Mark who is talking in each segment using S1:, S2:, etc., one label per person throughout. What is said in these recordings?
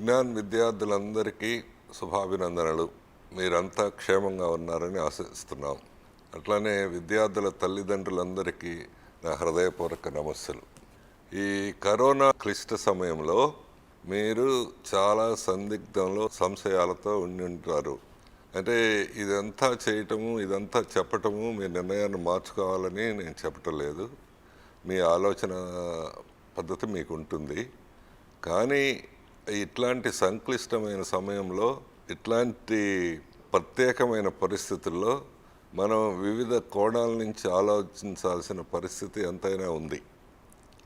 S1: విజ్ఞాన్ విద్యార్థులందరికీ శుభాభినందనలు. మీరంతా క్షేమంగా ఉన్నారని ఆశిస్తున్నాం. అట్లానే విద్యార్థుల తల్లిదండ్రులందరికీ నా హృదయపూర్వక నమస్సులు. ఈ కరోనా క్లిష్ట సమయంలో మీరు చాలా సందిగ్ధంలో సంశయాలతో ఉండి ఉంటారు. అంటే ఇదంతా చేయటము, ఇదంతా చెప్పటము, మీ నిర్ణయాన్ని మార్చుకోవాలని నేను చెప్పటం లేదు. మీ ఆలోచన పద్ధతి మీకు ఉంటుంది. కానీ ఇట్లాంటి సంక్లిష్టమైన సమయంలో, ఇట్లాంటి ప్రత్యేకమైన పరిస్థితుల్లో మనం వివిధ కోణాల నుంచి ఆలోచించాల్సిన పరిస్థితి ఎంతైనా ఉంది.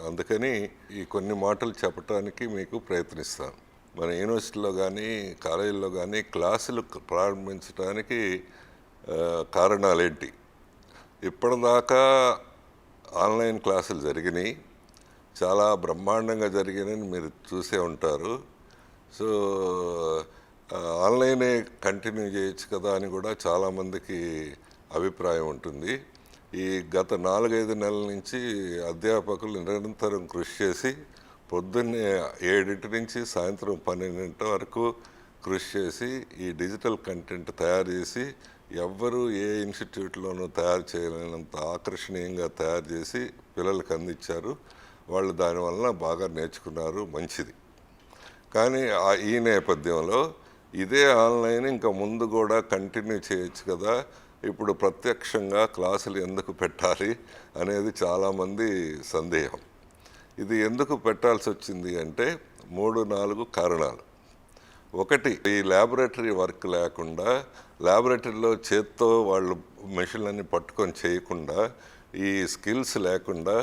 S1: అందుకని ఈ కొన్ని మాటలు చెప్పడానికి మీకు ప్రయత్నిస్తాను. మన యూనివర్సిటీలో కానీ కాలేజీల్లో కానీ క్లాసులు ప్రారంభించడానికి కారణాలేంటి? ఇప్పటిదాకా ఆన్లైన్ క్లాసులు జరిగినాయి, చాలా బ్రహ్మాండంగా జరిగినాయని మీరు చూసే ఉంటారు. సో ఆన్లైనే కంటిన్యూ చేయొచ్చు కదా అని కూడా చాలామందికి అభిప్రాయం ఉంటుంది. ఈ గత 4-5 నెలల నుంచి అధ్యాపకులు నిరంతరం కృషి చేసి పొద్దున్నే 7 నుంచి సాయంత్రం 12 వరకు కృషి చేసి ఈ డిజిటల్ కంటెంట్ తయారు చేసి ఎవ్వరూ ఏ ఇన్స్టిట్యూట్లోనూ తయారు చేయలేనంత ఆకర్షణీయంగా తయారు చేసి పిల్లలకు అందించారు. వాళ్ళు దానివల్ల బాగా నేర్చుకున్నారు, మంచిది. కానీ ఈ నేపథ్యంలో ఇదే ఆన్లైన్ ఇంకా ముందు కూడా కంటిన్యూ చేయొచ్చు కదా, ఇప్పుడు ప్రత్యక్షంగా క్లాసులు ఎందుకు పెట్టాలి అనేది చాలామంది సందేహం. ఇది ఎందుకు పెట్టాల్సి వచ్చింది అంటే 3-4 కారణాలు. ఒకటి, ఈ ల్యాబొరేటరీ వర్క్ లేకుండా, ల్యాబొరేటరీలో చేత్తో వాళ్ళు మెషిన్లన్నీ పట్టుకొని చేయకుండా, ఈ స్కిల్స్ లేకుండా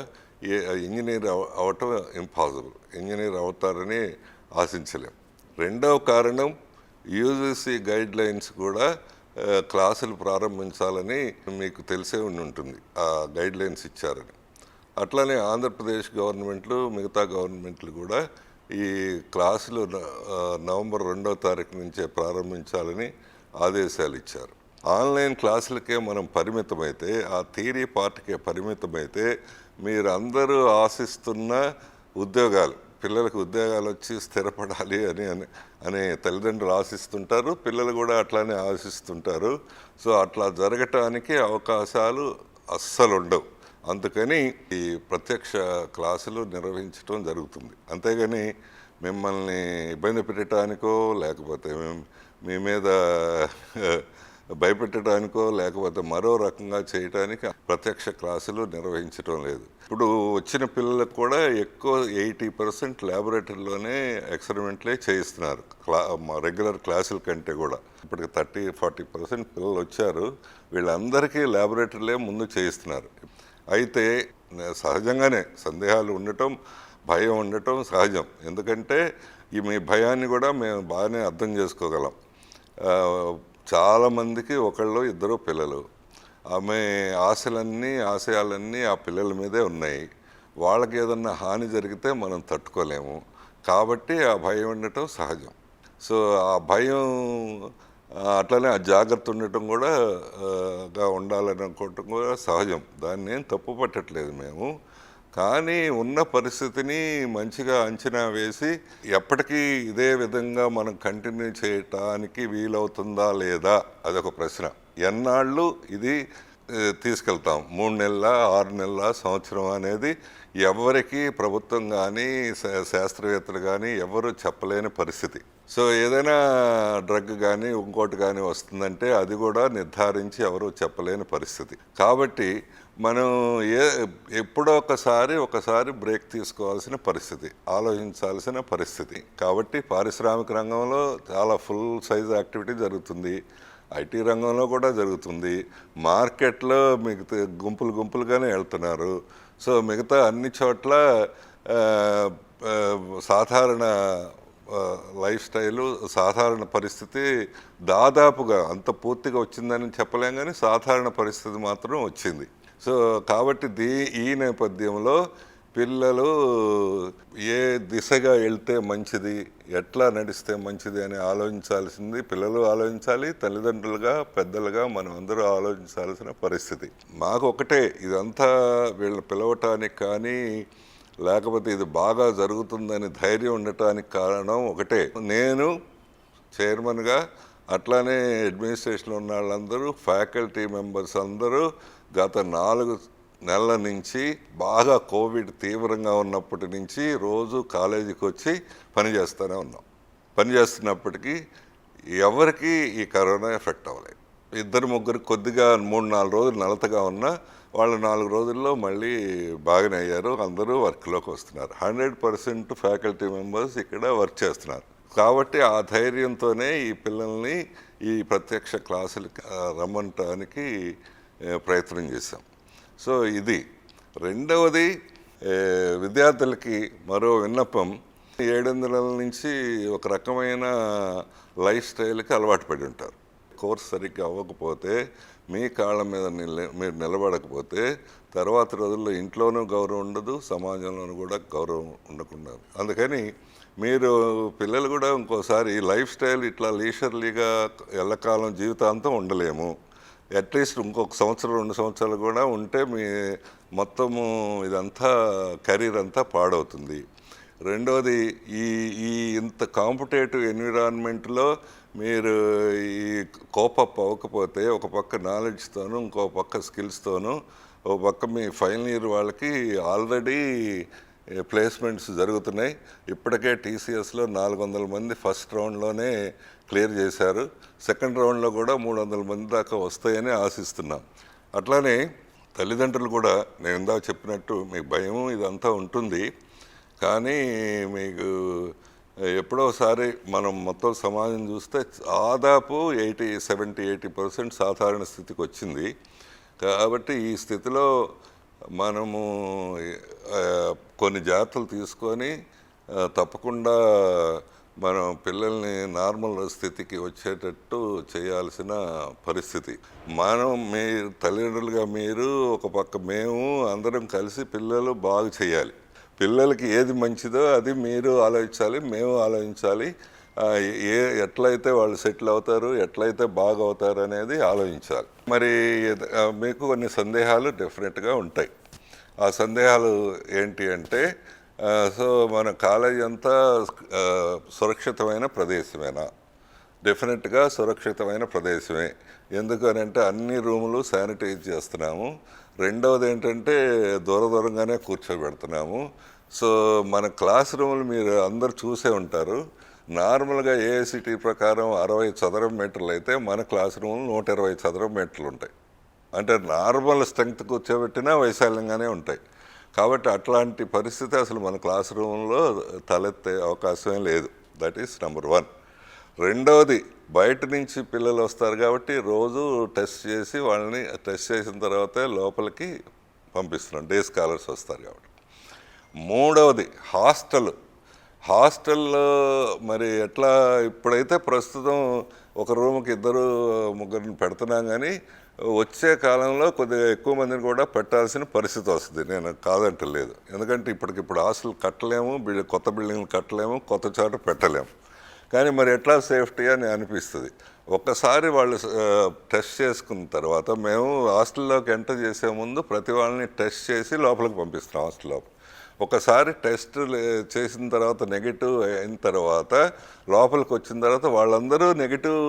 S1: ఇంజనీర్ అవటం ఇంపాసిబుల్. ఇంజనీర్ అవుతారని ఆశించలేం. రెండవ కారణం, యూజీసీ గైడ్ లైన్స్ కూడా క్లాసులు ప్రారంభించాలని మీకు తెలిసే ఉంటుంది, ఆ గైడ్ లైన్స్ ఇచ్చారని. అట్లానే ఆంధ్రప్రదేశ్ గవర్నమెంట్లు, మిగతా గవర్నమెంట్లు కూడా ఈ క్లాసులు నవంబర్ 2వ తారీఖు నుంచే ప్రారంభించాలని ఆదేశాలు ఇచ్చారు. ఆన్లైన్ క్లాసులకే మనం పరిమితమైతే, ఆ థియరీ పార్ట్కే పరిమితమైతే మీరందరూ ఆశిస్తున్న ఉద్యోగాలు, పిల్లలకు ఉద్యోగాలు వచ్చి స్థిరపడాలి అని తల్లిదండ్రులు ఆశిస్తుంటారు, పిల్లలు కూడా అట్లానే ఆశిస్తుంటారు. సో అట్లా జరగటానికి అవకాశాలు అస్సలు ఉండవు. అందుకని ఈ ప్రత్యక్ష క్లాసులు నిర్వహించడం జరుగుతుంది. అంతేగాని మిమ్మల్ని ఇబ్బంది పెట్టడానికో, లేకపోతే మీ మీద భయపెట్టడానికో, లేకపోతే మరో రకంగా చేయడానికి ప్రత్యక్ష క్లాసులు నిర్వహించడం లేదు. ఇప్పుడు వచ్చిన పిల్లలకు కూడా ఎక్కువ 80% ల్యాబొరేటరీలోనే ఎక్స్పెరిమెంట్లే చేయిస్తున్నారు, రెగ్యులర్ క్లాసుల కంటే కూడా. ఇప్పటికి 30-40% పిల్లలు వచ్చారు, వీళ్ళందరికీ ల్యాబొరేటరీలే ముందు చేయిస్తున్నారు. అయితే సహజంగానే సందేహాలు ఉండటం, భయం ఉండటం సహజం. ఎందుకంటే మీ భయాన్ని కూడా మేము బాగానే అర్థం చేసుకోగలం. చాలామందికి 1-2 పిల్లలు, ఆమె ఆశయాలన్నీ ఆ పిల్లల మీదే ఉన్నాయి. వాళ్ళకి ఏదన్నా హాని జరిగితే మనం తట్టుకోలేము. కాబట్టి ఆ భయం ఉండటం సహజం. సో ఆ భయం, అట్లనే ఆ జాగ్రత్త ఉండటం కూడా ఉండాలని అనుకోవటం కూడా సహజం. దాన్ని ఏం తప్పు పట్టట్లేదు మేము. కానీ ఉన్న పరిస్థితిని మంచిగా అంచనా వేసి ఎప్పటికీ ఇదే విధంగా మనం కంటిన్యూ చేయటానికి వీలవుతుందా లేదా అదొక ప్రశ్న. ఎన్నాళ్ళు ఇది తీసుకెళ్తాం? 3 నెలల, 6 నెలల, సంవత్సరం అనేది ఎవరికి ప్రభుత్వం కానీ శాస్త్రవేత్తలు కానీ ఎవరు చెప్పలేని పరిస్థితి. సో ఏదైనా డ్రగ్ కానీ ఇంకోటి కానీ వస్తుందంటే అది కూడా నిర్ధారించి ఎవరు చెప్పలేని పరిస్థితి. కాబట్టి మనం ఎప్పుడో ఒకసారి బ్రేక్ తీసుకోవాల్సిన పరిస్థితి, ఆలోచించాల్సిన పరిస్థితి. కాబట్టి పారిశ్రామిక రంగంలో చాలా ఫుల్ సైజ్ యాక్టివిటీ జరుగుతుంది, ఐటీ రంగంలో కూడా జరుగుతుంది, మార్కెట్లో మిగతా గుంపులుగానే వెళ్తున్నారు. సో మిగతా అన్ని చోట్ల సాధారణ లైఫ్ స్టైలు, సాధారణ పరిస్థితి దాదాపుగా, అంత పూర్తిగా వచ్చిందని చెప్పలేం కానీ సాధారణ పరిస్థితి మాత్రం వచ్చింది. సో కాబట్టి ఈ నేపథ్యంలో పిల్లలు ఏ దిశగా వెళ్తే మంచిది, ఎట్లా నడిస్తే మంచిది అని ఆలోచించాల్సింది పిల్లలు ఆలోచించాలి, తల్లిదండ్రులుగా పెద్దలుగా మనం అందరూ ఆలోచించాల్సిన పరిస్థితి. మాకు ఒకటే, ఇదంతా వీళ్ళని పిలవటానికి కానీ లేకపోతే ఇది బాగా జరుగుతుందని ధైర్యం ఉండటానికి కారణం ఒకటే, నేను చైర్మన్గా, అట్లానే అడ్మినిస్ట్రేషన్లో ఉన్న వాళ్ళందరూ, ఫ్యాకల్టీ మెంబర్స్ అందరూ గత 4 నెలల నుంచి బాగా కోవిడ్ తీవ్రంగా ఉన్నప్పటి నుంచి రోజు కాలేజీకి వచ్చి పనిచేస్తూనే ఉన్నాం. పనిచేస్తున్నప్పటికీ ఎవరికి ఈ కరోనా ఎఫెక్ట్ అవ్వలేదు. 2-3 కొద్దిగా 3-4 రోజులు నలతగా ఉన్నా వాళ్ళు 4 రోజుల్లో మళ్ళీ బాగానే అయ్యారు. అందరూ వర్క్లోకి వస్తున్నారు. 100% ఫ్యాకల్టీ మెంబర్స్ ఇక్కడ వర్క్ చేస్తున్నారు. కాబట్టి ఆ ధైర్యంతోనే ఈ పిల్లల్ని ఈ ప్రత్యక్ష క్లాసులకి రమ్మటానికి ప్రయత్నం చేశాం. సో ఇది. రెండవది, విద్యార్థులకి మరో విన్నపం, 7 నెలల నుంచి ఒక రకమైన లైఫ్ స్టైల్కి అలవాటు పడి ఉంటారు. కోర్స్ సరిగ్గా అవ్వకపోతే, మీ కాళ్ళ మీద మీరు నిలబడకపోతే తర్వాత రోజుల్లో ఇంట్లోనూ గౌరవం ఉండదు, సమాజంలోనూ కూడా గౌరవం ఉండకుండా. అందుకని మీరు పిల్లలు కూడా ఇంకోసారి లైఫ్ స్టైల్ ఇట్లా లీజర్లీగా ఎల్లకాలం జీవితాంతం ఉండలేము. అట్లీస్ట్ ఇంకొక 1-2 సంవత్సరాలు కూడా ఉంటే మీ మొత్తము ఇదంతా కెరీర్ అంతా పాడవుతుంది. రెండోది, ఈ ఈ ఇంత కాంపిటేటివ్ ఎన్విరాన్మెంట్లో మీరు ఈ కోపప్ అవ్వకపోతే, ఒక పక్క నాలెడ్జ్తోనూ, ఇంకో పక్క స్కిల్స్తోనూ, ఒక పక్క మీ ఫైనల్ ఇయర్ వాళ్ళకి ఆల్రెడీ ప్లేస్మెంట్స్ జరుగుతున్నాయి. ఇప్పటికే టీసీఎస్లో 400 మంది ఫస్ట్ రౌండ్లోనే క్లియర్ చేశారు. సెకండ్ రౌండ్లో కూడా 300 మంది దాకా వస్తాయని ఆశిస్తున్నాం. అట్లానే తల్లిదండ్రులు కూడా, నేను ఇందాక చెప్పినట్టు మీకు భయం ఇదంతా ఉంటుంది, కానీ మీకు ఎప్పుడోసారి మనం మొత్తం సమాజం చూస్తే దాదాపు 70-80% సాధారణ స్థితికి వచ్చింది. కాబట్టి ఈ స్థితిలో మనము కొన్ని జాగ్రత్తలు తీసుకొని తప్పకుండా మనం పిల్లల్ని నార్మల్ స్థితికి వచ్చేటట్టు చేయాల్సిన పరిస్థితి. మీ తల్లిదండ్రులుగా మీరు, ఒక పక్క మేము అందరం కలిసి పిల్లలు బాగు చేయాలి. పిల్లలకి ఏది మంచిదో అది మీరు ఆలోచించాలి, మేము ఆలోచించాలి. ఎట్లయితే వాళ్ళు సెటిల్ అవుతారు, ఎట్లయితే బాగా అవుతారు అనేది ఆలోచించాలి. మరి మీకు కొన్ని సందేహాలు డెఫినెట్గా ఉంటాయి. ఆ సందేహాలు ఏంటి అంటే, సో మన కాలేజీ అంతా సురక్షితమైన ప్రదేశమేనా? డెఫినెట్గా సురక్షితమైన ప్రదేశమే. ఎందుకనంటే అన్ని రూములు శానిటైజ్ చేస్తున్నాము. రెండవది ఏంటంటే దూరంగానే కూర్చోబెడుతున్నాము. సో మన క్లాస్ రూములు మీరు అందరు చూసే ఉంటారు. నార్మల్గా ఏఐసిటీ ప్రకారం 60 చదరపు మీటర్లు అయితే మన క్లాస్ రూములు 120 చదరపు మీటర్లు ఉంటాయి. అంటే నార్మల్ స్ట్రెంగ్త్ కూర్చోబెట్టినా వైశాల్యంగానే ఉంటాయి. కాబట్టి అట్లాంటి పరిస్థితి అసలు మన క్లాస్ రూమ్లో తలెత్తే అవకాశమే లేదు. That is number 1. రెండవది, బయట నుంచి పిల్లలు వస్తారు కాబట్టి రోజు టెస్ట్ చేసి వాళ్ళని టెస్ట్ చేసిన తర్వాతే లోపలికి పంపిస్తున్నాం. డే స్కాలర్స్ వస్తారు కాబట్టి. మూడవది, హాస్టల్లో మరి ఎట్లా, ఇప్పుడైతే ప్రస్తుతం ఒక రూమ్కి 2-3 పెడుతున్నాం, కానీ వచ్చే కాలంలో కొద్దిగా ఎక్కువ మందిని కూడా పెట్టాల్సిన పరిస్థితి వస్తుంది. నేను కాదంటలేదు. ఎందుకంటే ఇప్పటికిప్పుడు హాస్టల్ కట్టలేము, కొత్త బిల్డింగ్లు కట్టలేము, కొత్త చోట పెట్టలేము. కానీ మరి ఎట్లా సేఫ్టీ అని అనిపిస్తుంది. ఒక్కసారి వాళ్ళు టెస్ట్ చేసుకున్న తర్వాత, మేము హాస్టల్లోకి ఎంటర్ చేసే ముందు ప్రతి వాళ్ళని టెస్ట్ చేసి లోపలికి పంపిస్తున్నాం. హాస్టల్లో ఒకసారి టెస్ట్ చేసిన తర్వాత నెగిటివ్ అయిన తర్వాత లోపలికి వచ్చిన తర్వాత వాళ్ళందరూ నెగిటివ్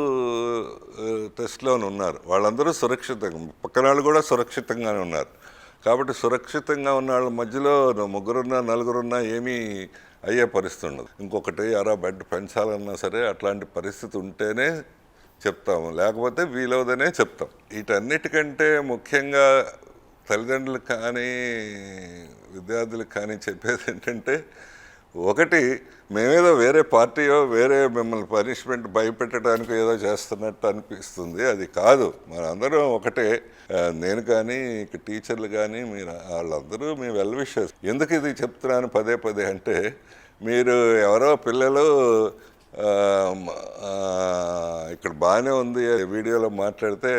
S1: టెస్ట్లోనే ఉన్నారు. వాళ్ళందరూ సురక్షితంగా, పక్కన వాళ్ళు కూడా సురక్షితంగానే ఉన్నారు. కాబట్టి సురక్షితంగా ఉన్న వాళ్ళ మధ్యలో 3-4 ఏమీ అయ్యే పరిస్థితి ఉండదు. ఇంకొకటి బెడ్ పెంచాలన్నా సరే అట్లాంటి పరిస్థితి ఉంటేనే చెప్తాము, లేకపోతే వీలవదనే చెప్తాం. వీటన్నిటికంటే ముఖ్యంగా తల్లిదండ్రులకు కానీ విద్యార్థులకు కానీ చెప్పేది ఏంటంటే, ఒకటి, మేమేదో వేరే పార్టీయో వేరే మిమ్మల్ని పనిష్మెంట్ భయపెట్టడానికి ఏదో చేస్తున్నట్టు అనిపిస్తుంది. అది కాదు. మనందరం ఒకటే. నేను కానీ టీచర్లు కానీ మీరు వాళ్ళందరూ మీ వెల్ విషర్స్. ఎందుకు ఇది చెప్తున్నాను పదే అంటే, మీరు ఎవరో పిల్లలు ఇక్కడ బాగానే ఉంది వీడియోలో మాట్లాడితే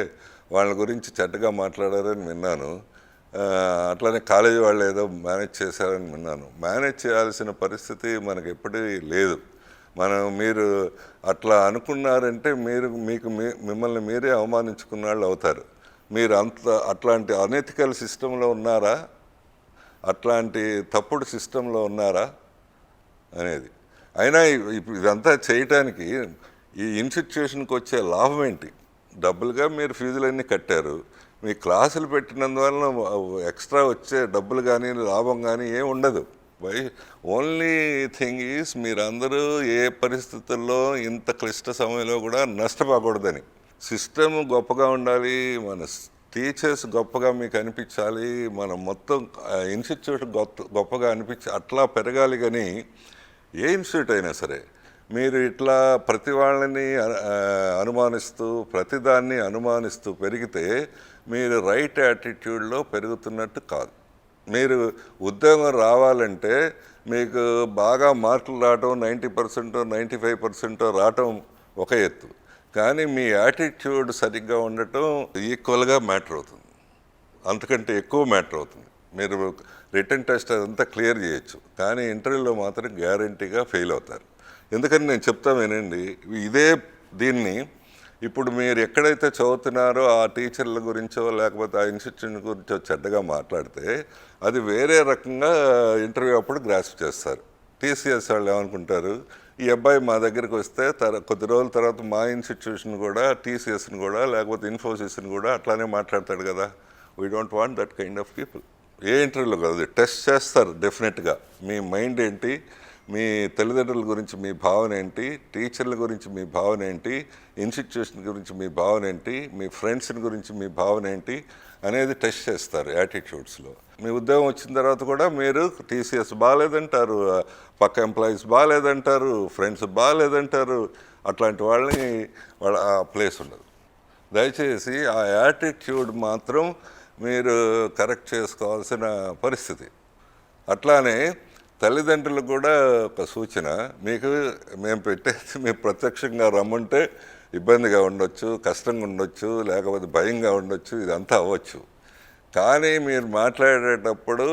S1: వాళ్ళ గురించి చెడ్డగా మాట్లాడారని విన్నాను. అట్లానే కాలేజీ వాళ్ళు ఏదో మేనేజ్ చేశారని విన్నాను. మేనేజ్ చేయాల్సిన పరిస్థితి మనకు ఎప్పుడూ లేదు. మీరు అట్లా అనుకున్నారంటే మిమ్మల్ని మీరే అవమానించుకున్న వాళ్ళు అవుతారు. మీరు అట్లాంటి అనెథికల్ సిస్టంలో ఉన్నారా? అట్లాంటి తప్పుడు సిస్టంలో ఉన్నారా అనేది. అయినా ఇప్పుడు ఇదంతా చేయటానికి ఈ ఇన్స్టిట్యూషన్కి వచ్చే లాభం ఏంటి? డబ్బులుగా మీరు ఫీజులన్నీ కట్టారు, మీ క్లాసులు పెట్టినందువలన ఎక్స్ట్రా వచ్చే డబ్బులు కానీ లాభం కానీ ఏం ఉండదు. వై ఓన్లీ థింగ్ ఈజ్ మీరందరూ ఏ పరిస్థితుల్లో ఇంత క్లిష్ట సమయంలో కూడా నష్టపోకూడదని. సిస్టమ్ గొప్పగా ఉండాలి, మన టీచర్స్ గొప్పగా మీకు అనిపించాలి, మన మొత్తం ఇన్స్టిట్యూట్ గొప్పగా అనిపించి అట్లా పెరగాలి. కానీ ఏ ఇన్స్టిట్యూట్ అయినా సరే మీరు ఇట్లా ప్రతి వాళ్ళని అనుమానిస్తూ ప్రతిదాన్ని అనుమానిస్తూ పెరిగితే మీరు రైట్ యాటిట్యూడ్లో పెరుగుతున్నట్టు కాదు. మీరు ఉద్యోగం రావాలంటే మీకు బాగా మార్కులు రావటం 90% 95% రావటం ఒక ఎత్తు, కానీ మీ యాటిట్యూడ్ సరిగ్గా ఉండటం ఈక్వల్గా మ్యాటర్ అవుతుంది, అంతకంటే ఎక్కువ మ్యాటర్ అవుతుంది. మీరు రిటర్న్ టెస్ట్ అదంతా క్లియర్ చేయొచ్చు, కానీ ఇంటర్వ్యూలో మాత్రం గ్యారంటీగా ఫెయిల్ అవుతారు. ఎందుకని నేను చెప్తా వినండి. ఇదే దీన్ని ఇప్పుడు మీరు ఎక్కడైతే చదువుతున్నారో ఆ టీచర్ల గురించో లేకపోతే ఆ ఇన్స్టిట్యూషన్ గురించో చెడ్డగా మాట్లాడితే అది వేరే రకంగా ఇంటర్వ్యూ అప్పుడు గ్రాస్ప్ చేస్తారు. టీసీఎస్ వాళ్ళు ఏమనుకుంటారు, ఈ అబ్బాయి మా దగ్గరికి వస్తే కొద్ది రోజుల తర్వాత మా ఇన్స్టిట్యూషన్ కూడా టీసీఎస్ని కూడా లేకపోతే ఇన్ఫోసిస్ని కూడా అట్లానే మాట్లాడతాడు కదా. We don't want that kind of people. ఏ ఇంటర్వ్యూలో కాదు, టెస్ట్ చేస్తారు డెఫినెట్గా. మీ మైండ్ ఏంటి, మీ తల్లిదండ్రుల గురించి మీ భావన ఏంటి, టీచర్ల గురించి మీ భావన ఏంటి, ఇన్స్టిట్యూషన్ గురించి మీ భావన ఏంటి, మీ ఫ్రెండ్స్ని గురించి మీ భావన ఏంటి అనేది టెస్ట్ చేస్తారు యాటిట్యూడ్స్లో. మీ ఉద్యోగం వచ్చిన తర్వాత కూడా మీరు టీసీఎస్ బాగాలేదంటారు, పక్క ఎంప్లాయీస్ బాగాలేదంటారు, ఫ్రెండ్స్ బాగాలేదంటారు. అట్లాంటి వాళ్ళని వాళ్ళ ఆ ప్లేస్ ఉండదు. దయచేసి ఆ యాటిట్యూడ్ మాత్రం మీరు కరెక్ట్ చేసుకోవాల్సిన పరిస్థితి. అట్లానే తల్లిదండ్రులకు కూడా ఒక సూచన, మీకు మేము పెట్టేది మీరు ప్రత్యక్షంగా రమ్మంటే ఇబ్బందిగా ఉండొచ్చు, కష్టంగా ఉండొచ్చు, లేకపోతే భయంగా ఉండొచ్చు, ఇదంతా అవ్వచ్చు. కానీ మీరు మాట్లాడేటప్పుడు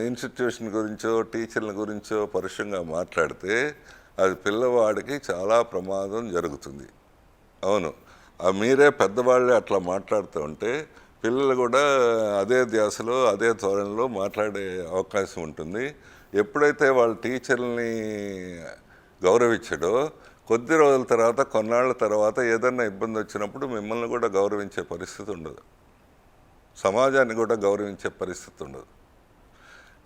S1: ఇన్స్టిట్యూషన్ గురించో టీచర్ల గురించో పరుషంగా మాట్లాడితే అది పిల్లవాడికి చాలా ప్రమాదం జరుగుతుంది. అవును, మీరే పెద్దవాళ్ళే అట్లా మాట్లాడుతూ ఉంటే పిల్లలు కూడా అదే ధ్యాసలో అదే ధోరణిలో మాట్లాడే అవకాశం ఉంటుంది. ఎప్పుడైతే వాళ్ళ టీచర్ని గౌరవించడో కొద్ది రోజుల తర్వాత కొన్నాళ్ళ తర్వాత ఏదన్నా ఇబ్బంది వచ్చినప్పుడు మిమ్మల్ని కూడా గౌరవించే పరిస్థితి ఉండదు, సమాజాన్ని కూడా గౌరవించే పరిస్థితి ఉండదు.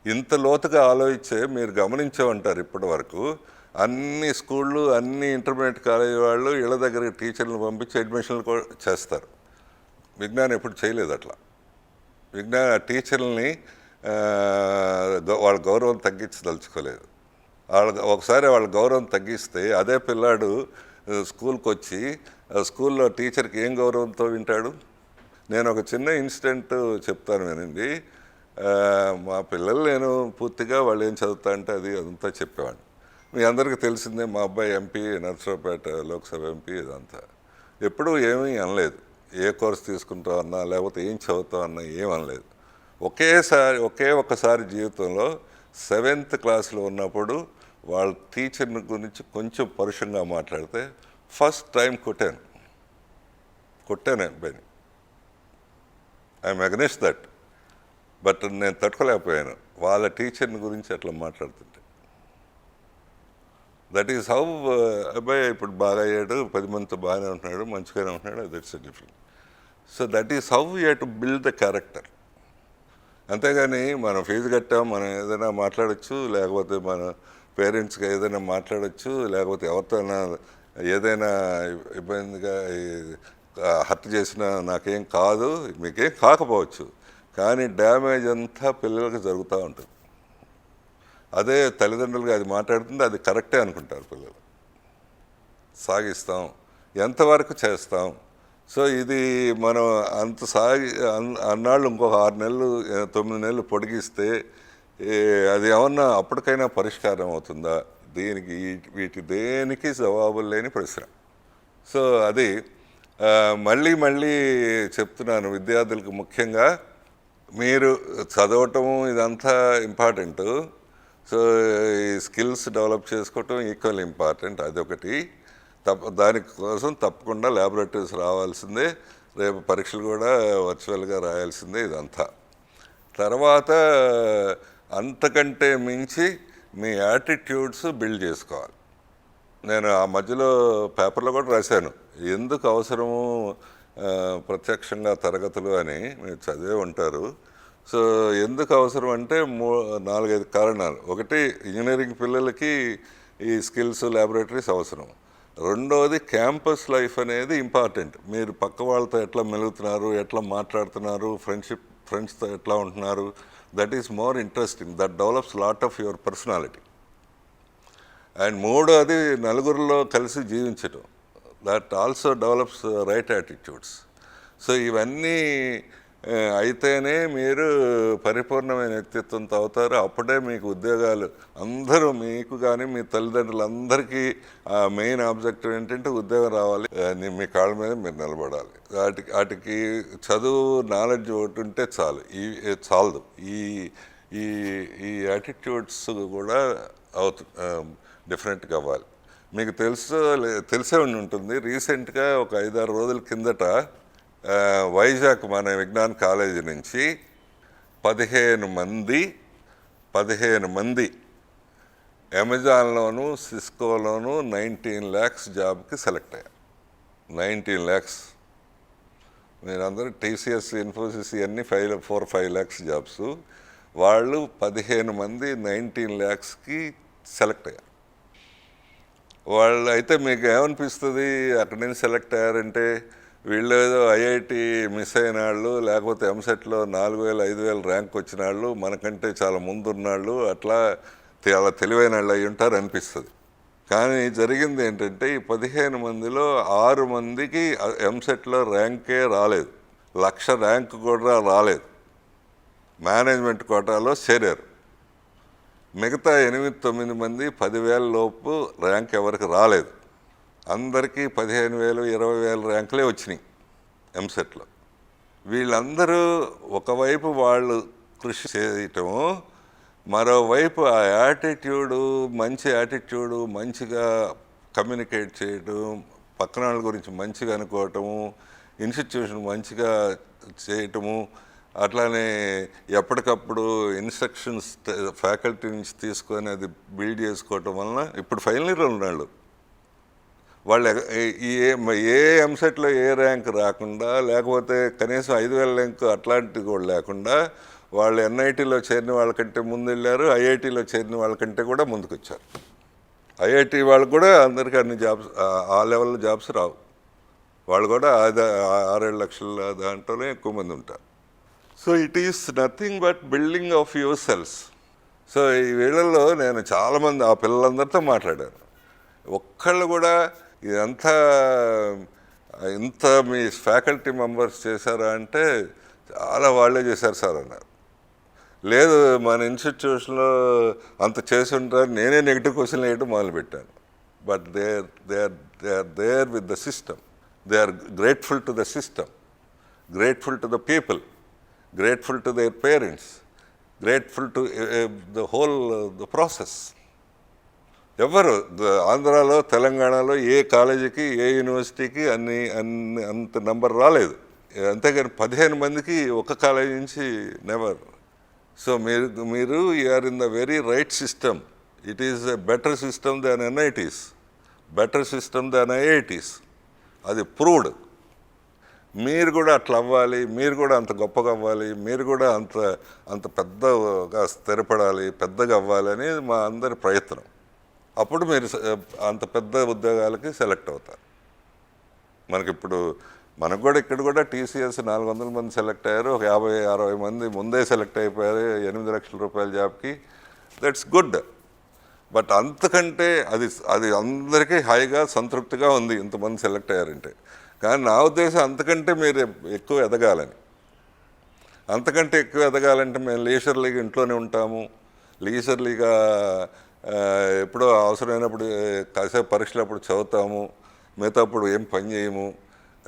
S1: ఇంత లోతుగా ఆలోచించే మీరు గమనించే ఉంటారు. ఇప్పటి వరకు అన్ని స్కూళ్ళు అన్ని ఇంటర్మీడియట్ కాలేజీ వాళ్ళు ఇళ్ళ దగ్గరికి టీచర్లను పంపించి అడ్మిషన్లు కూడా చేస్తారు. విజ్ఞానం ఎప్పుడు చేయలేదు అట్లా. టీచర్లని వాళ్ళ గౌరవం తగ్గించదలుచుకోలేదు. ఒకసారి వాళ్ళ గౌరవం తగ్గిస్తే అదే పిల్లాడు స్కూల్కి వచ్చి స్కూల్లో టీచర్కి ఏం గౌరవంతో వింటాడు. నేను ఒక చిన్న ఇన్సిడెంట్ చెప్తాను వినండి. మా పిల్లలు నేను పూర్తిగా వాళ్ళు ఏం చదువుతా అంటే అదంతా చెప్పేవాడిని. మీ అందరికీ తెలిసిందే, మా అబ్బాయి ఎంపీ, నర్సరావుపేట లోక్సభ ఎంపీ. ఇదంతా ఎప్పుడూ ఏమీ అనలేదు. ఏ కోర్స్ తీసుకుంటావు అన్నా లేకపోతే ఏం చదువుతావు అన్నా ఏమనలేదు. ఒక్కసారి జీవితంలో 7th క్లాస్లో ఉన్నప్పుడు వాళ్ళ టీచర్ని గురించి కొంచెం పరుషంగా మాట్లాడితే ఫస్ట్ టైం కొట్టాను అబ్బాయిని. I'm against that. బట్ నేను తట్టుకోలేకపోయాను వాళ్ళ టీచర్ని గురించి అట్లా మాట్లాడుతుంటే. దట్ ఈస్ హౌ అబ్బాయి ఇప్పుడు బాగా అయ్యాడు, 10 మందితో బాగానే ఉంటున్నాడు, మంచిగానే ఉంటున్నాడు. That's a different. So that is how you have to build the character. అంతేగాని మనం ఫీజు కట్టాం, మనం ఏదైనా మాట్లాడచ్చు, లేకపోతే మన పేరెంట్స్గా ఏదైనా మాట్లాడచ్చు, లేకపోతే ఎవరితోనైనా ఏదైనా ఇబ్బందిగా హర్ట్ చేసినా నాకేం కాదు, మీకేం కాకపోవచ్చు, కానీ డ్యామేజ్ అంతా పిల్లలకు జరుగుతూ ఉంటుంది. అదే తల్లిదండ్రులుగా అది మాట్లాడుతుంది, అది కరెక్టే అనుకుంటారు పిల్లలు. సాగిస్తాం, ఎంతవరకు చేస్తాం. సో ఇది మనం అంత అన్నాళ్ళు ఇంకొక 6 నెలలు 9 నెలలు పొడిగిస్తే అది ఏమన్నా అప్పటికైనా పరిష్కారం అవుతుందా? దీనికి దేనికి జవాబులు లేని ప్రశ్న. సో అది మళ్ళీ చెప్తున్నాను విద్యార్థులకు, ముఖ్యంగా మీరు చదవటము ఇదంతా ఇంపార్టెంటు. సో ఈ స్కిల్స్ డెవలప్ చేసుకోవటం ఈక్వల్ ఇంపార్టెంట్. అదొకటి. దానికోసం తప్పకుండా ల్యాబొరేటరీస్ రావాల్సిందే, రేపు పరీక్షలు కూడా వర్చువల్గా రాయాల్సిందే. ఇదంతా తర్వాత అంతకంటే మించి మీ యాటిట్యూడ్స్ బిల్డ్ చేసుకోవాలి. నేను ఆ మధ్యలో పేపర్లో కూడా రాశాను, ఎందుకు అవసరము ప్రత్యక్షంగా తరగతులు అని. మీరు చదివే ఉంటారు. సో ఎందుకు అవసరం అంటే 4-5 కారణాలు. ఒకటి, ఇంజనీరింగ్ పిల్లలకి ఈ స్కిల్స్ ల్యాబొరేటరీస్ అవసరం. రెండవది, క్యాంపస్ లైఫ్ అనేది ఇంపార్టెంట్. మీరు పక్క వాళ్ళతో ఎట్లా మెలుగుతున్నారు, ఎట్లా మాట్లాడుతున్నారు, ఫ్రెండ్స్తో ఎట్లా ఉంటున్నారు, that is more interesting. That develops lot of your personality. And మూడోది, నలుగురిలో కలిసి జీవించడం. That also develops right attitudes. So ఇవన్నీ అయితేనే మీరు పరిపూర్ణమైన వ్యక్తిత్వంతో అవుతారు. అప్పుడే మీకు ఉద్యోగాలు, అందరూ మీకు కానీ మీ తల్లిదండ్రులందరికీ మెయిన్ ఆబ్జెక్టివ్ ఏంటంటే ఉద్యోగం రావాలి, మీ కాళ్ళ మీద మీరు నిలబడాలి. వాటికి చదువు, నాలెడ్జ్ ఒకటి ఉంటే చాలు. చాలదు. ఈ ఈ ఈ యాటిట్యూడ్స్ కూడా డిఫరెంట్గా అవ్వాలి. మీకు తెలిసే ఉంటుంది, రీసెంట్గా ఒక 5-6 రోజుల కిందట వైజాగ్ మన విజ్ఞాన్ కాలేజీ నుంచి 15 మంది అమెజాన్లోను సిస్కోలోను 19 lakhs జాబ్కి సెలెక్ట్ అయ్యారు. 19 lakhs. మీరందరూ టీసీఎస్, ఇన్ఫోసిస్ ఇవన్నీ 4-5 lakhs జాబ్స్. వాళ్ళు 15 మంది 19 lakhsకి సెలెక్ట్ అయ్యారు. వాళ్ళు అయితే మీకు ఏమనిపిస్తుంది, అక్కడి నుంచి సెలెక్ట్ అయ్యారంటే వీళ్ళు ఏదో ఐఐటి మిస్ అయిన వాళ్ళు, లేకపోతే ఎంసెట్లో 4,000-5,000 ర్యాంక్ వచ్చిన వాళ్ళు, మనకంటే చాలా ముందున్నాళ్ళు, అట్లా చాలా తెలివైన వాళ్ళు అయి ఉంటారు అనిపిస్తుంది. కానీ జరిగింది ఏంటంటే, ఈ 15 మందిలో 6 మందికి ఎంసెట్లో ర్యాంకే రాలేదు, 1,00,000 ర్యాంక్ కూడా రాలేదు. మేనేజ్మెంట్ కోటాలో చేరారు. మిగతా 8-9 మంది 10,000 లోపు ర్యాంక్ ఎవరికి రాలేదు. అందరికీ 15,000, 20,000 ర్యాంకులే వచ్చినాయి ఎంసెట్లో. వీళ్ళందరూ ఒకవైపు వాళ్ళు కృషి చేయటము, మరోవైపు ఆ మంచి యాటిట్యూడు, మంచిగా కమ్యూనికేట్ చేయటం, పక్కన వాళ్ళ గురించి మంచిగా అనుకోవటము, ఇన్స్టిట్యూషన్ మంచిగా చేయటము, అట్లానే ఎప్పటికప్పుడు ఇన్స్ట్రక్షన్స్ ఫ్యాకల్టీ నుంచి తీసుకొని అది బిల్డ్ చేసుకోవటం వలన ఇప్పుడు ఫైనల్ ఇయర్ ఉన్నాళ్ళు. వాళ్ళు ఏ ఎంసెట్లో ఏ ర్యాంక్ రాకుండా, లేకపోతే కనీసం 5,000 ర్యాంక్ అట్లాంటిది కూడా లేకుండా, వాళ్ళు ఎన్ఐటీలో చేరిన వాళ్ళకంటే ముందు వెళ్ళారు, ఐఐటీలో చేరిన వాళ్ళకంటే కూడా ముందుకు వచ్చారు. ఐఐటి వాళ్ళకు కూడా అందరికీ అన్ని జాబ్స్, ఆ లెవెల్లో జాబ్స్ రావు. వాళ్ళు కూడా 6-7 లక్షల దాంట్లోనే ఎక్కువ మంది ఉంటారు. So it is nothing but building of your cells. So ఈ వేళల్లో నేను చాలామంది ఆ పిల్లలందరితో మాట్లాడాను. ఒక్కళ్ళు కూడా ఇదంతా ఇంత మీ ఫ్యాకల్టీ మెంబర్స్ చేశారా అంటే, చాలా వాళ్ళే చేశారు సార్ అన్నారు. లేదు, మన ఇన్స్టిట్యూషన్లో అంత చేసి ఉంటారు, నేనే నెగిటివ్ క్వశ్చన్లు వేయడం మొదలుపెట్టాను. But they are there with the system. They are grateful to the system, grateful to the people, grateful to their parents, grateful to the whole the process. ఎవరు ఆంధ్రాలో, తెలంగాణలో ఏ కాలేజీకి, ఏ యూనివర్సిటీకి అంత నెంబర్ రాలేదు. అంతేగాని 15 మందికి ఒక కాలేజీ నుంచి నెవర్. సో మీరు are in the very right system. It is a better system than NITs, better system than IITs. అది ప్రూవ్డ్. మీరు కూడా అట్లా అవ్వాలి, మీరు కూడా అంత గొప్పగా అవ్వాలి, మీరు కూడా అంత పెద్దగా స్థిరపడాలి, పెద్దగా అవ్వాలి అనేది మా అందరి ప్రయత్నం. అప్పుడు మీరు అంత పెద్ద ఉద్యోగాలకి సెలెక్ట్ అవుతారు. మనకు కూడా ఇక్కడ కూడా టీసీఎస్ 400 మంది సెలెక్ట్ అయ్యారు, ఒక 50-60 మంది ముందే సెలెక్ట్ అయిపోయారు 8 లక్షల రూపాయల జాబ్కి. That's good. బట్ అంతకంటే అది అందరికీ హాయిగా, సంతృప్తిగా ఉంది ఇంతమంది సెలెక్ట్ అయ్యారంటే. కానీ నా ఉద్దేశం అంతకంటే మీరు ఎక్కువ ఎదగాలని. అంతకంటే ఎక్కువ ఎదగాలంటే మేము లీజర్లీగా ఇంట్లోనే ఉంటాము, లీజర్లీగా ఎప్పుడో అవసరమైనప్పుడు కాసేపు పరీక్షలప్పుడు చదువుతాము, మిగతాప్పుడు ఏం పని చేయము,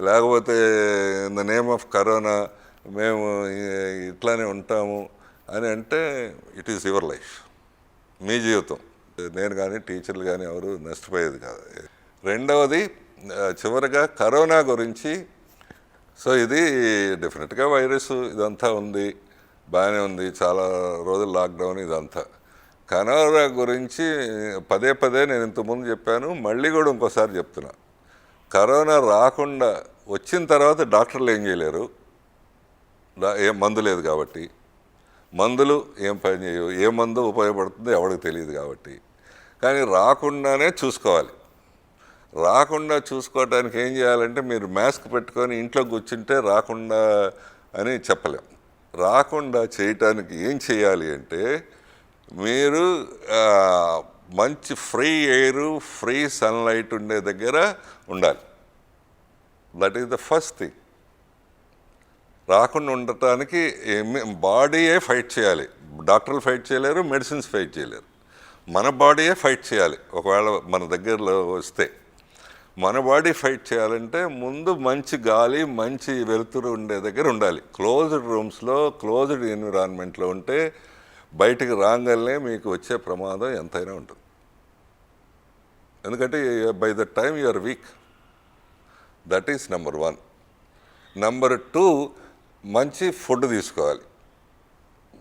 S1: లేకపోతే in the name of corona మేము ఇట్లానే ఉంటాము అని అంటే ఇట్ ఈస్ యువర్ లైఫ్, మీ జీవితం. నేను కానీ టీచర్లు కానీ ఎవరు నష్టపోయేది కాదు. రెండవది, చివరిగా కరోనా గురించి. సో ఇది డెఫినెట్గా వైరస్ ఇదంతా ఉంది. బాగానే ఉంది, చాలా రోజులు లాక్డౌన్ ఇదంతా. కరోనా గురించి పదే పదే నేను ఇంతకుముందు చెప్పాను, మళ్ళీ కూడా ఇంకోసారి చెప్తున్నా. కరోనా రాకుండా వచ్చిన తర్వాత డాక్టర్లు ఏం చేయలేరు, ఏం మందు లేదు కాబట్టి. మందులు ఏం పని చేయవు, ఏ మందు ఉపయోగపడుతుందో ఎవరికి తెలియదు కాబట్టి. కానీ రాకుండానే చూసుకోవాలి. రాకుండా చూసుకోవడానికి ఏం చేయాలంటే, మీరు మాస్క్ పెట్టుకొని ఇంట్లో కూర్చుంటే రాకుండా అని చెప్పలేం. రాకుండా చేయటానికి ఏం చేయాలి అంటే, మీరు మంచి ఫ్రీ ఎయిర్, ఫ్రీ సన్లైట్ ఉండే దగ్గర ఉండాలి. That is the first thing. రాకుండా ఉండటానికి బాడీయే ఫైట్ చేయాలి. డాక్టర్లు ఫైట్ చేయలేరు, మెడిసిన్స్ ఫైట్ చేయలేరు. మన బాడీయే ఫైట్ చేయాలి. ఒకవేళ మన దగ్గరలో వస్తే మన బాడీ ఫైట్ చేయాలంటే ముందు మంచి గాలి, మంచి వెలుతురు ఉండే దగ్గర ఉండాలి. క్లోజ్డ్ రూమ్స్లో, క్లోజ్డ్ ఎన్విరాన్మెంట్లో ఉంటే బయటికి రాగానే మీకు వచ్చే ప్రమాదం ఎంతైనా ఉంటుంది. ఎందుకంటే by the time you are weak. That is number 1. Number 2, మంచి ఫుడ్ తీసుకోవాలి.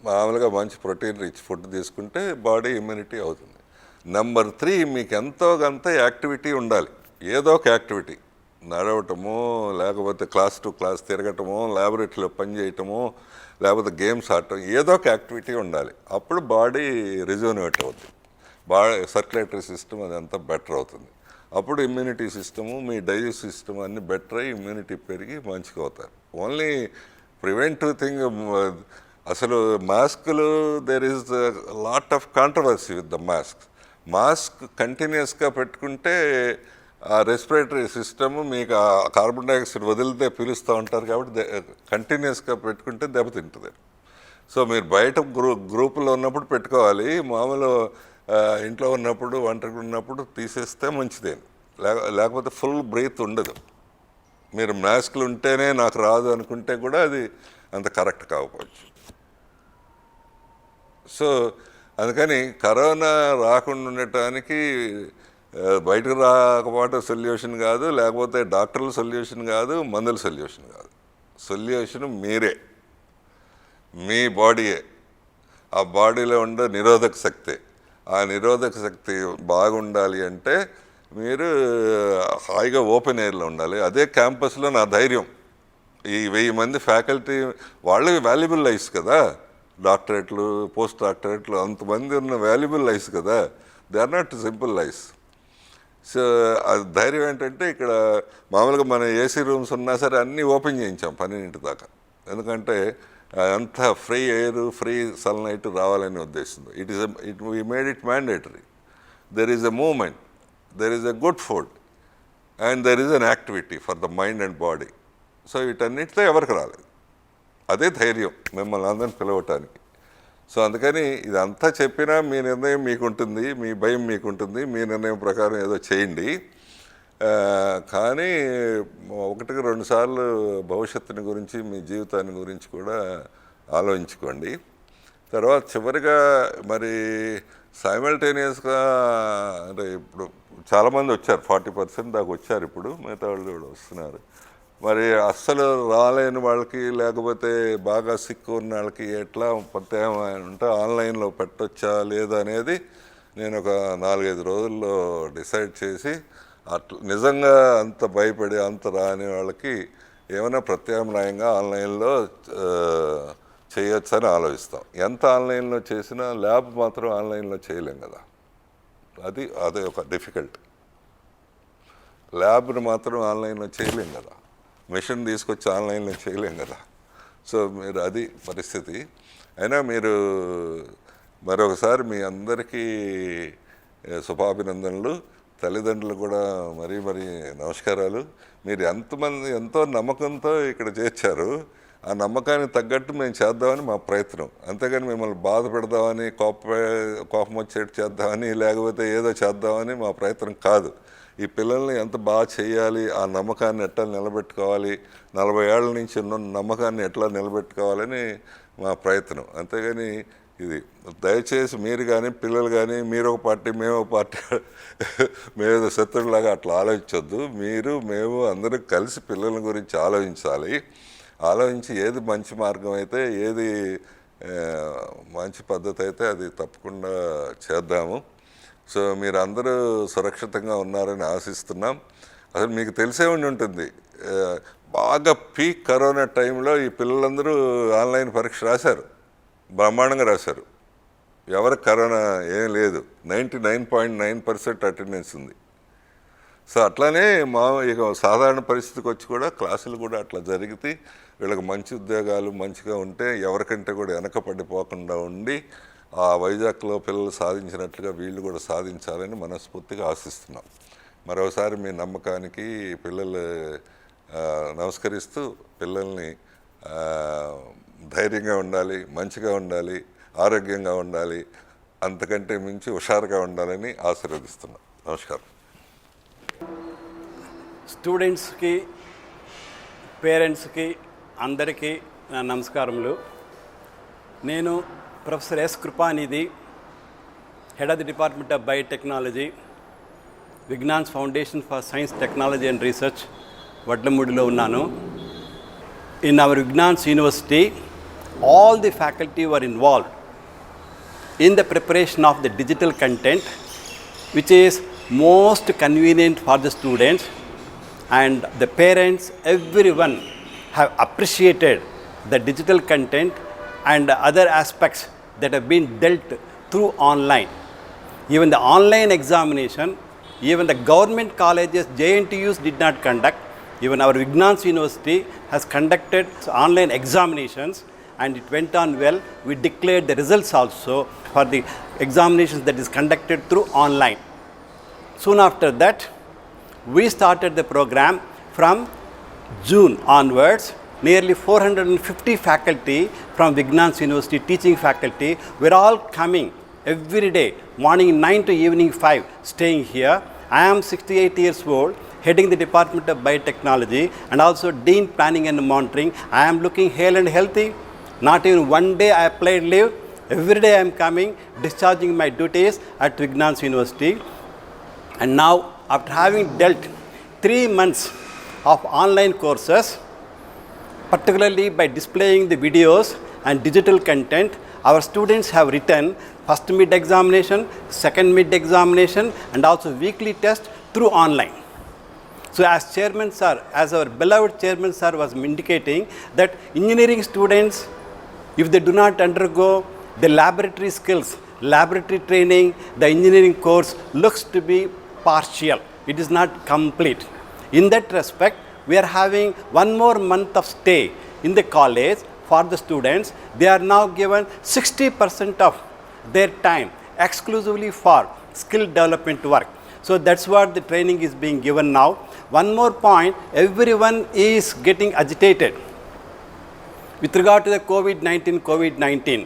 S1: మామూలుగా మంచి ప్రోటీన్ రిచ్ ఫుడ్ తీసుకుంటే బాడీ ఇమ్యూనిటీ అవుతుంది. నెంబర్ 3, మీకు ఎంతో కొంత యాక్టివిటీ ఉండాలి. ఏదో ఒక యాక్టివిటీ, నడవటము, లేకపోతే క్లాస్ టు క్లాస్ తిరగటము, ల్యాబొరేటరీలో పని చేయటము, లేకపోతే గేమ్స్ ఆడటం, ఏదో ఒక యాక్టివిటీ ఉండాలి. అప్పుడు బాడీ రిజోనేట్ అవుతుంది, బాడీ సర్క్యులేటరీ సిస్టమ్ అదంతా బెటర్ అవుతుంది. అప్పుడు ఇమ్యూనిటీ సిస్టము, మీ డైజెస్టివ్ సిస్టమ్ అన్నీ బెటర్ అయ్యి ఇమ్యూనిటీ పెరిగి మంచిగా అవుతారు. Only preventive thing. అసలు మాస్కులు, there is lot of controversy with the mask. Mask కంటిన్యూస్గా పెట్టుకుంటే ఆ రెస్పిరేటరీ సిస్టమ్ మీకు కార్బన్ డైఆక్సైడ్ వదిలితే పీలుస్తూ ఉంటారు కాబట్టి కంటిన్యూస్గా పెట్టుకుంటే దెబ్బతింటుంది. సో మీరు బయట గ్రూపులో ఉన్నప్పుడు పెట్టుకోవాలి. మామూలు ఇంట్లో ఉన్నప్పుడు, ఒంటరిగా ఉన్నప్పుడు తీసేస్తే మంచిదే. లేకపోతే ఫుల్ బ్రీత్ ఉండదు. మీరు మాస్కులు ఉంటేనే నాకు రాదు అనుకుంటే కూడా అది అంత కరెక్ట్ కాకపోవచ్చు. సో అందుకని కరోనా రాకుండా ఉండటానికి బయటకు రాకపోవడం సొల్యూషన్ కాదు, లేకపోతే డాక్టర్ల సొల్యూషన్ కాదు, మందుల సొల్యూషన్ కాదు. సొల్యూషన్ మీరే, మీ బాడీయే. ఆ బాడీలో ఉండే నిరోధక శక్తి, ఆ నిరోధక శక్తి బాగుండాలి అంటే మీరు హాయిగా ఓపెన్ ఎయిర్లో ఉండాలి. అదే క్యాంపస్లో నా ధైర్యం. ఈ 1000 మంది ఫ్యాకల్టీ వాళ్ళవి వాల్యుబుల్ లైఫ్స్ కదా, డాక్టరేట్లు, పోస్ట్ డాక్టరేట్లు, అంతమంది ఉన్న వాల్యుబుల్ లైఫ్స్ కదా. They are not simple lives. So అది ధైర్యం ఏంటంటే, ఇక్కడ మామూలుగా మన ఏసీ రూమ్స్ ఉన్నా సరే అన్నీ ఓపెన్ చేయించాం 12 దాకా. ఎందుకంటే అంత ఫ్రీ ఎయిర్, ఫ్రీ సన్లైట్ రావాలనే ఉద్దేశంతో. We made it mandatory. There is a movement, there is a good food, and there is an activity for the mind and body. So వీటన్నిటితో ఎవరికి రాలేదు. అదే ధైర్యం మిమ్మల్ని అందరిని పిలవటానికి. సో అందుకని ఇదంతా చెప్పినా మీ నిర్ణయం మీకుంటుంది, మీ భయం మీకుంటుంది, మీ నిర్ణయం ప్రకారం ఏదో చేయండి. కానీ 1-2 సార్లు భవిష్యత్తుని గురించి, మీ జీవితాన్ని గురించి కూడా ఆలోచించుకోండి. తర్వాత చివరిగా మరి సైమల్టేనియస్గా అంటే ఇప్పుడు చాలామంది వచ్చారు, 40% దాకా వచ్చారు. ఇప్పుడు మిగతా వాళ్ళు కూడా వస్తున్నారు. మరి అస్సలు రాలేని వాళ్ళకి, లేకపోతే బాగా సిక్కు ఉన్న వాళ్ళకి ఎట్లా ప్రత్యామ్నాయం ఉంటే ఆన్లైన్లో పెట్టొచ్చా లేదా అనేది నేను ఒక 4-5 రోజుల్లో డిసైడ్ చేసి, అట్లా నిజంగా అంత భయపడి అంత రాని వాళ్ళకి ఏమైనా ప్రత్యామ్నాయంగా ఆన్లైన్లో చేయొచ్చని ఆలోచిస్తాం. ఎంత ఆన్లైన్లో చేసినా ల్యాబ్ మాత్రం ఆన్లైన్లో చేయలేం కదా, అది ఒక డిఫికల్ట్. ల్యాబ్ని మాత్రం ఆన్లైన్లో చేయలేం కదా, మెషిన్ తీసుకొచ్చి ఆన్లైన్లో చేయలేం కదా. సో మీరు అది పరిస్థితి. అయినా మీరు మరొకసారి మీ అందరికీ శుభాభినందనలు. తల్లిదండ్రులు కూడా మరీ నమస్కారాలు. మీరు ఎంతో నమ్మకంతో ఇక్కడ చేర్చారు. ఆ నమ్మకానికి తగ్గట్టు మేము చేద్దామని మా ప్రయత్నం. అంతేగాని మిమ్మల్ని బాధ పెడదామని, కోపం వచ్చేట్టు చేద్దామని, లేకపోతే ఏదో చేద్దామని మా ప్రయత్నం కాదు. ఈ పిల్లల్ని ఎంత బాగా చేయాలి, ఆ నమ్మకాన్ని ఎట్లా నిలబెట్టుకోవాలి, 40 ఏళ్ల నుంచి ఉన్న నమ్మకాన్ని ఎట్లా నిలబెట్టుకోవాలని మా ప్రయత్నం. అంతేగాని ఇది దయచేసి మీరు కానీ, పిల్లలు కానీ, మీరు ఒక పార్టీ మేము ఒక పార్టీ, మేము శత్రువులాగా అట్లా ఆలోచించొద్దు. మేము అందరూ కలిసి పిల్లల గురించి ఆలోచించాలి. ఆలోచించి ఏది మంచి మార్గం అయితే, ఏది మంచి పద్ధతి అయితే అది తప్పకుండా చేద్దాము. సో మీరందరూ సురక్షితంగా ఉన్నారని ఆశిస్తున్నాం. అసలు మీకు తెలిసే ఉంటుంది, బాగా పీక్ కరోనా టైంలో ఈ పిల్లలందరూ ఆన్లైన్ పరీక్ష రాశారు, బ్రహ్మాండంగా రాశారు. ఎవరికి కరోనా ఏం లేదు, 99.9% అటెండెన్స్ ఉంది. సో అట్లానే ఇక సాధారణ పరిస్థితికి వచ్చి కూడా క్లాసులు కూడా అట్లా జరిగితే వీళ్ళకి మంచి ఉద్యోగాలు మంచిగా ఉంటే ఎవరికంటే కూడా వెనక పడిపోకుండా ఉండి ఆ వైజాగ్లో పిల్లలు సాధించినట్లుగా వీళ్ళు కూడా సాధించాలని మనస్ఫూర్తిగా ఆశిస్తున్నాం. మరోసారి మీ నమ్మకానికి పిల్లలు నమస్కరిస్తూ పిల్లల్ని ధైర్యంగా ఉండాలి, మంచిగా ఉండాలి, ఆరోగ్యంగా ఉండాలి, అంతకంటే మించి హుషారుగా ఉండాలని ఆశీర్వదిస్తున్నాం. నమస్కారం.
S2: స్టూడెంట్స్కి, పేరెంట్స్కి అందరికీ నా నమస్కారములు. నేను professor S Krupanidhi, head of the department of biotechnology, Vignan's foundation for science technology and research, వడ్లమూడిలో ఉన్నాను. In our Vignan's university, all the faculty were involved in the preparation of the digital content, which is most convenient for the students, and the parents, everyone have appreciated the digital content and other aspects that have been dealt through online. Even the online examination, even the government colleges, JNTUs did not conduct. Even our Vignans University has conducted online examinations and it went on well. We declared the results also for the examinations that is conducted through online. Soon after that, we started the program from June onwards. Nearly 450 faculty from Vignans University, teaching faculty, were all coming every day, morning 9 to evening 5, staying here. I am 68 years old, heading the Department of Biotechnology and also Dean Planning and Monitoring. I am looking hale and healthy. Not even one day I applied leave. Every day I am coming, discharging my duties at Vignans University. And now, after having dealt 3 months of online courses, particularly by displaying the videos and digital content, our students have written first mid examination, second mid examination, and also weekly test through online. So as chairman sir, as our beloved chairman sir was indicating, that engineering students, if they do not undergo the laboratory skills, laboratory training, the engineering course looks to be partial. It is not complete. In that respect, we are having one more month of stay in the college for the students. They are now given 60% of their time exclusively for skill development work. So that's what the training is being given now. One more point, everyone is getting agitated with regard to the COVID-19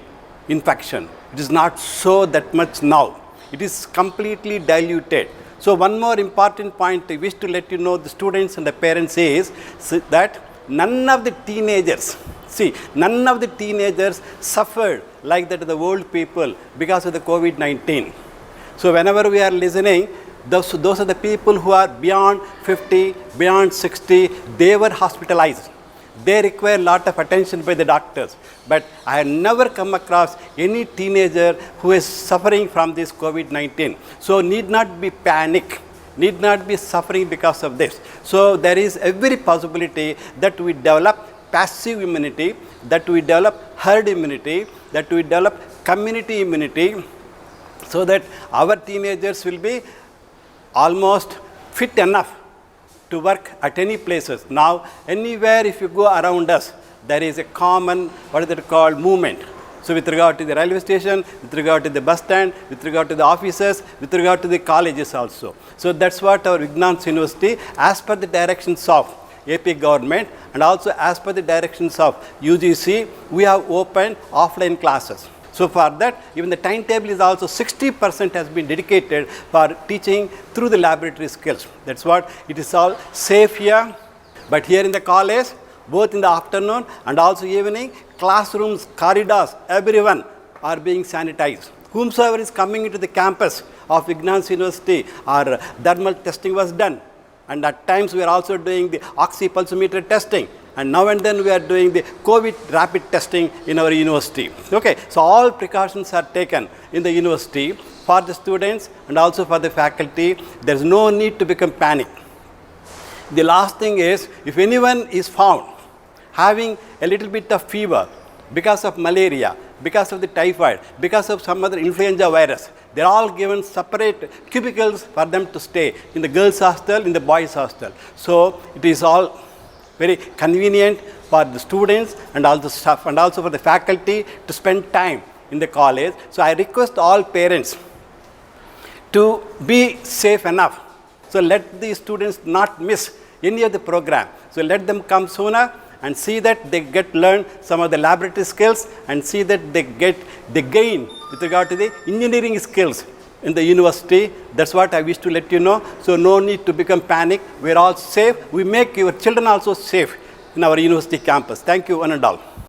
S2: infection. It is not so that much now. It is completely diluted. So one more important point I wish to let you know, the students and the parents, is that none of the teenagers suffered like that of the world people because of the COVID-19. So whenever we are listening, those are the people who are beyond 50, beyond 60, they were hospitalized. They require a lot of attention by the doctors. But I have never come across any teenager who is suffering from this COVID-19. So need not be panic, need not be suffering because of this. So there is every possibility that we develop passive immunity, that we develop herd immunity, that we develop community immunity, so that our teenagers will be almost fit enough to work at any places. Now, anywhere if you go around us, there is a common, what is it called, movement. So with regard to the railway station, with regard to the bus stand, with regard to the offices, with regard to the colleges also. So that's what our Vignans University, as per the directions of AP government and also as per the directions of UGC, we have opened offline classes. So for that, even the timetable is also 60% has been dedicated for teaching through the laboratory skills. That's what it is all safe here. But here in the college, both in the afternoon and also evening, classrooms, corridors, everyone are being sanitized. Whomsoever is coming into the campus of Vignans University, our thermal testing was done. And at times we are also doing the oxypulsometer testing. and now and then we are doing the COVID rapid testing in our university. Okay, so all precautions are taken in the university for the students and also for the faculty. There is no need to become panic. The last thing is, if anyone is found having a little bit of fever because of malaria, because of the typhoid, because of some other influenza virus, they're all given separate cubicles for them to stay in the girls' hostel, in the boys' hostel. So it is all very convenient for the students and all the staff and also for the faculty to spend time in the college. So I request all parents to be safe enough. So let the students not miss any of the program. So let them come sooner and see that they learn some of the laboratory skills and see that they gain with regard to the engineering skills in the university. That's what I wish to let you know. So no need to become panic. We're all safe. We make your children also safe in our university campus. Thank you, one and all.